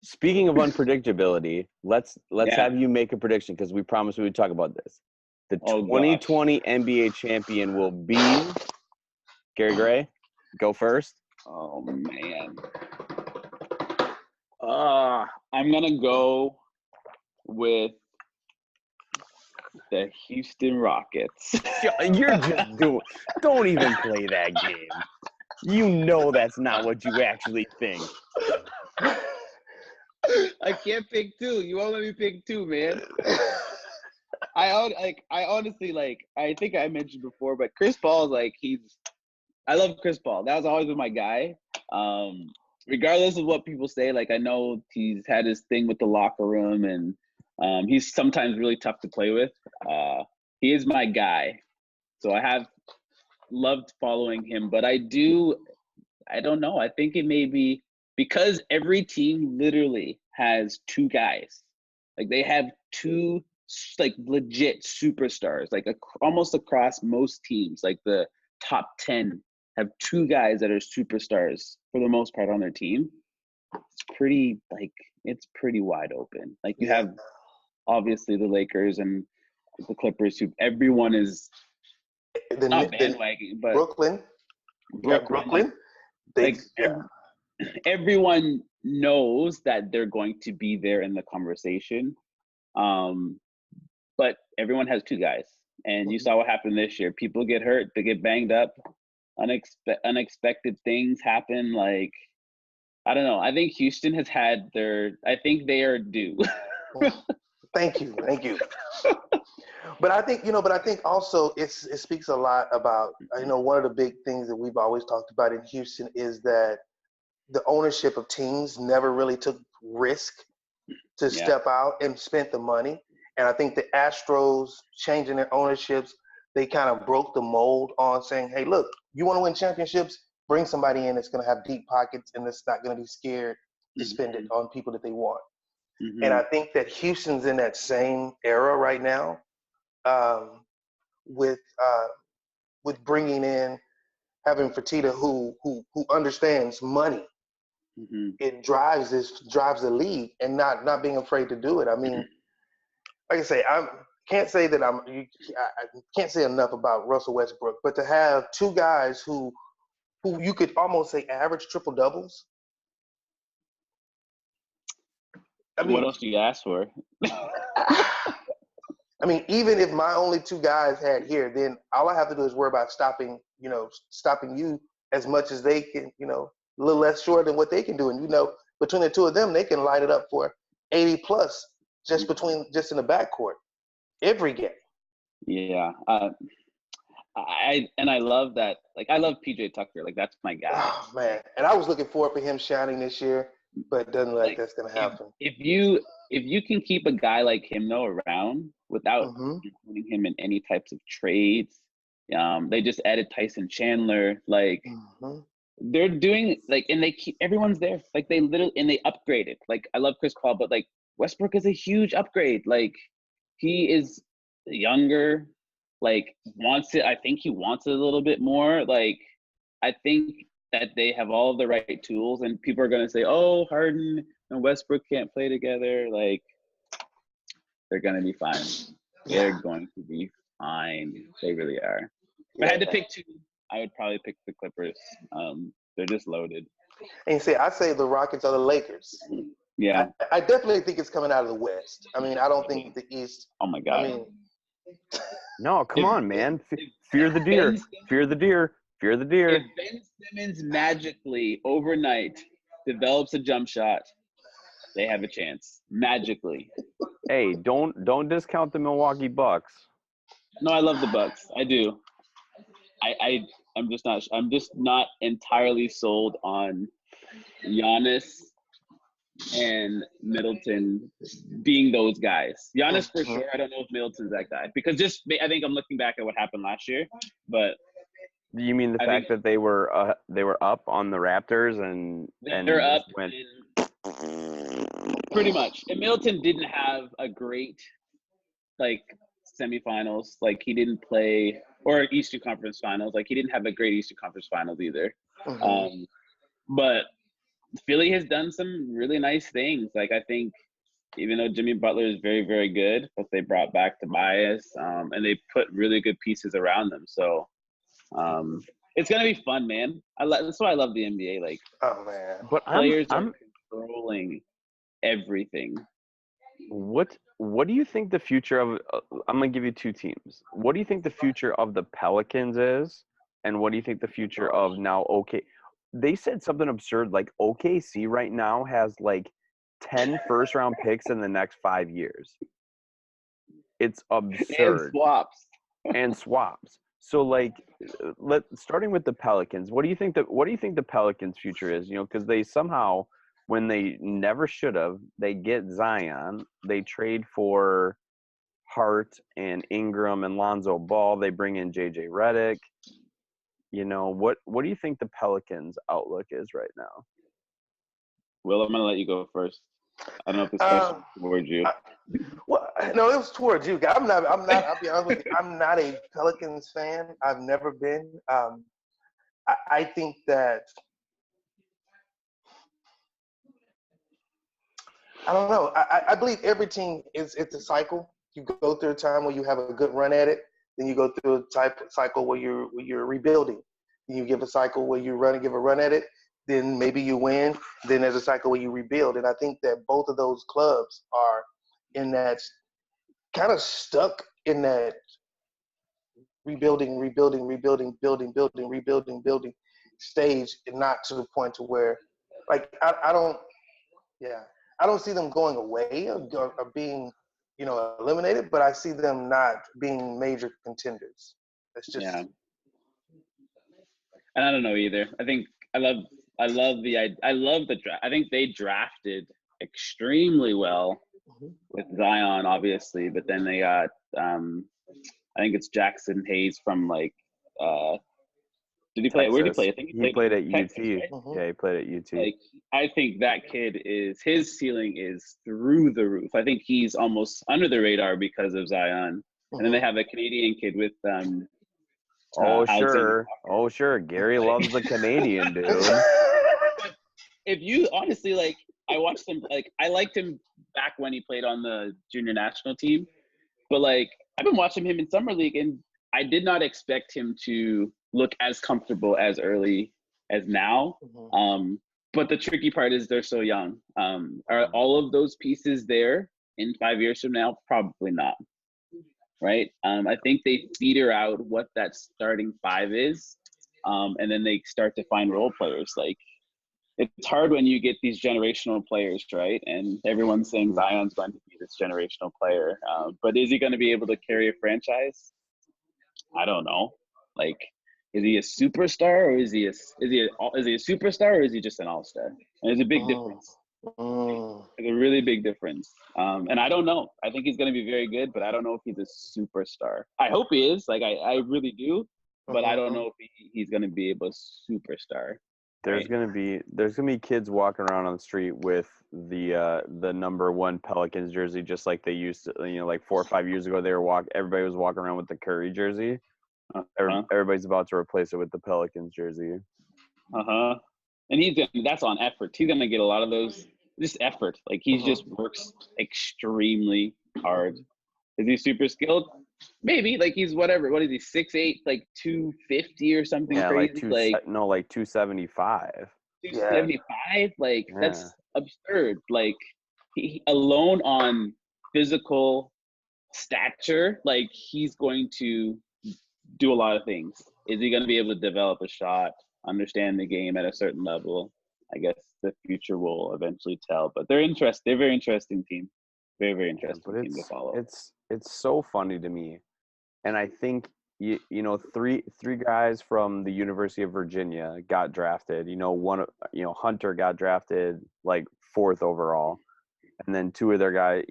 Speaking of unpredictability, let's have you make a prediction because we promised we would talk about this. The 2020 NBA champion will be Gary Gray. Go first. Oh man. I'm gonna go with the Houston Rockets. You're just doing. Don't even play that game. You know that's not what you actually think. I can't pick two. You won't let me pick two, man. I honestly I think I mentioned before, but Chris Paul's I love Chris Paul. That was always been my guy. Regardless of what people say, I know he's had his thing with the locker room and he's sometimes really tough to play with. He is my guy. So I have loved following him, but I don't know. I think it may be because every team literally has two guys. They have two legit superstars, almost across most teams. The top 10 have two guys that are superstars for the most part on their team. It's pretty wide open. You have obviously the Lakers and the Clippers, who everyone is not bandwagon, but Brooklyn. Everyone knows that they're going to be there in the conversation. But everyone has two guys. And you saw what happened this year. People get hurt, they get banged up, unexpected things happen. I don't know. I think Houston has had I think they are due. Thank you. But I think also it speaks a lot about, one of the big things that we've always talked about in Houston is that the ownership of teams never really took risk to step out and spent the money. And I think the Astros changing their ownerships, they kind of broke the mold on saying, hey, look, you want to win championships? Bring somebody in that's going to have deep pockets and that's not going to be scared to spend it on people that they want. Mm-hmm. And I think that Houston's in that same era right now, with bringing in, having Fertitta who understands money. Mm-hmm. It drives the league, and not being afraid to do it. I mean, like I say, I can't say enough about Russell Westbrook, but to have two guys who you could almost say average triple doubles. What else do you ask for? I mean, even if my only two guys had here, then all I have to do is worry about stopping you as much as they can, a little less short than what they can do. And, between the two of them, they can light it up for 80 plus just in the backcourt every game. Yeah. I love that. I love PJ Tucker. That's my guy. Oh, man. And I was looking forward for him shining this year, but it doesn't look like that's going to happen. If you can keep a guy like him, though, around without including him in any types of trades, they just added Tyson Chandler. They're doing and they keep everyone's there. They literally and they upgraded. I love Chris Paul, but Westbrook is a huge upgrade. He is younger. Wants it. I think he wants it a little bit more. I think that they have all the right tools, and people are gonna say, "Oh, Harden and Westbrook can't play together." They're gonna be fine. Yeah. They're going to be fine. They really are. If I had to pick two, I would probably pick the Clippers. They're just loaded. And I say the Rockets are the Lakers. Yeah. I definitely think it's coming out of the West. I mean, I don't think the East. Oh my God. I mean, no, come on, man. Fear the deer. Fear the deer. Fear the deer. If Ben Simmons magically overnight develops a jump shot, they have a chance. Magically. Hey, don't discount the Milwaukee Bucks. No, I love the Bucks. I do. I'm just not entirely sold on Giannis and Middleton being those guys. Giannis for sure. I don't know if Middleton's that guy because I think I'm looking back at what happened last year. But you mean the fact that they were up on the Raptors and they're up pretty much. And Middleton didn't have a great semifinals. He didn't play or Eastern Conference Finals. He didn't have a great Eastern Conference Finals either. But Philly has done some really nice things. Like, I think even though Jimmy Butler is very, very good, but they brought back Tobias, and they put really good pieces around them. So it's gonna be fun, man. That's why I love the NBA. Like, Oh man, But players I'm are controlling everything. what do you think the future of I'm gonna give you two teams. What do you think the future of the Pelicans is, and what do you think the future of now? Okay, they said something absurd like OKC right now has like 10 first-round picks in the next 5 years. It's And absurd. swaps. And swaps. So like, starting with the Pelicans, what do you think the Pelicans' future is? You know, because they somehow, when they never should have, they get Zion, they trade for Hart and Ingram and Lonzo Ball, they bring in JJ Redick. You know, what do you think the Pelicans' outlook is right now? Will, I'm gonna let you go first. I don't know if this question is towards you. Well, no, it was towards you. I'm not. I'll be honest with you. I'm not a Pelicans fan. I've never been. I think that. I don't know. I believe every team it's a cycle. You go through a time where you have a good run at it, then you go through a cycle where you're rebuilding. Then you give a cycle where you give a run at it, then maybe you win. Then there's a cycle where you rebuild, and I think that both of those clubs are in that kind of stuck in that rebuilding, building stage, and not to the point to where, like, I don't see them going away or being, eliminated, but I see them not being major contenders. It's just And I don't know either. I think I love the draft. I think they drafted extremely well with Zion, obviously, but then they got I think it's Jackson Hayes from like did he play? Texas. Where did he play? I think he played at Texas, UT. right? Yeah, he played at UT. Like, I think that kid his ceiling is through the roof. I think he's almost under the radar because of Zion. And then they have a Canadian kid with Alexander sure. Gary loves the Canadian dude. But if you honestly, like, I watched him, like, I liked him back when he played on the junior national team, but like I've been watching him in summer league, and I did not expect him to look as comfortable as early as now. But the tricky part is they're so young. Are all of those pieces there in 5 years from now? Probably not. Right. I think they feeder out what that starting five is, and then they start to find role players. Like, it's hard when you get these generational players, right? And everyone's saying Zion's going to be this generational player, but is he going to be able to carry a franchise? I don't know. Like, is he a superstar, or is he a superstar, or is he just an all-star? And there's a big difference. There's a really big difference. And I don't know. I think he's going to be very good, but I don't know if he's a superstar. I hope he is. Like, I really do, but I don't know if he's going to be a superstar. There's gonna be kids walking around on the street with the number 1 Pelicans jersey, just like they used to. Like 4 or 5 years ago, everybody was walking around with the Curry jersey. Everybody's about to replace it with the Pelicans jersey. And that's on effort. He's gonna get a lot of those. Just effort. Like, he just works extremely hard. Is he super skilled? Maybe. Like, he's whatever. What is he? 6'8", like 250 or something crazy? Like 275. 275? Like, that's absurd. Like, he alone on physical stature, like, he's going to do a lot of things. Is he going to be able to develop a shot, understand the game at a certain level? I guess the future will eventually tell. But they're a very interesting team. Very, very interesting team to follow. It's so funny to me, and I think three guys from the University of Virginia got drafted. Hunter got drafted like 4th overall, and then 2 of their guys,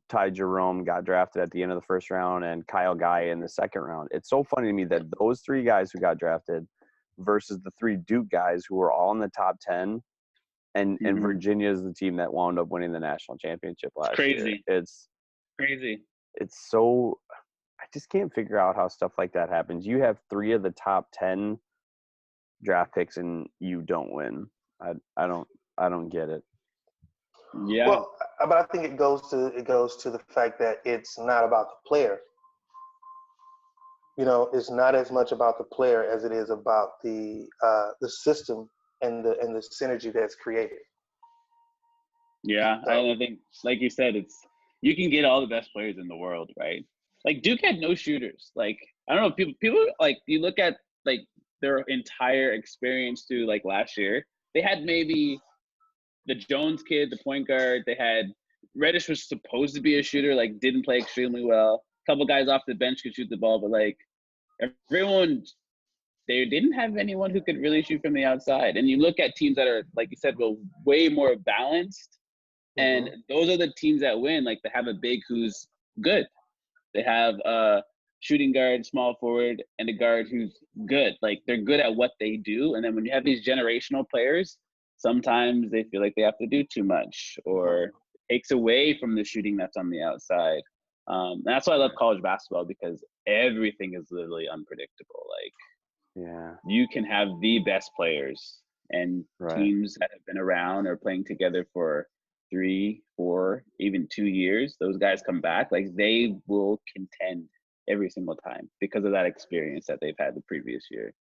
Ty Jerome got drafted at the end of the first round, and Kyle Guy in the 2nd round. It's so funny to me that those 3 guys who got drafted versus the 3 Duke guys who were all in the top 10. And Virginia is the team that wound up winning the national championship last year. It's crazy. It's so – I just can't figure out how stuff like that happens. You have 3 of the top 10 draft picks and you don't win. I don't I don't get it. Yeah. Well, but I think it goes to the fact that it's not about the player. You know, it's not as much about the player as it is about the system and the synergy that's created. Yeah, So, I think, like you said, you can get all the best players in the world, right? Like Duke had no shooters. Like I don't know, people like you look at like their entire experience through like last year. They had maybe the Jones kid, the point guard. They had Reddish was supposed to be a shooter, like didn't play extremely well. A couple guys off the bench could shoot the ball, but like everyone, they didn't have anyone who could really shoot from the outside. And you look at teams that are, like you said, well, way more balanced. And those are the teams that win. Like they have a big who's good. They have a shooting guard, small forward, and a guard who's good. Like they're good at what they do. And then when you have these generational players, sometimes they feel like they have to do too much or it takes away from the shooting that's on the outside. And that's why I love college basketball because everything is literally unpredictable. Like you can have the best players and teams that have been around or playing together for 3, 4, even 2 years, those guys come back, like they will contend every single time because of that experience that they've had the previous year.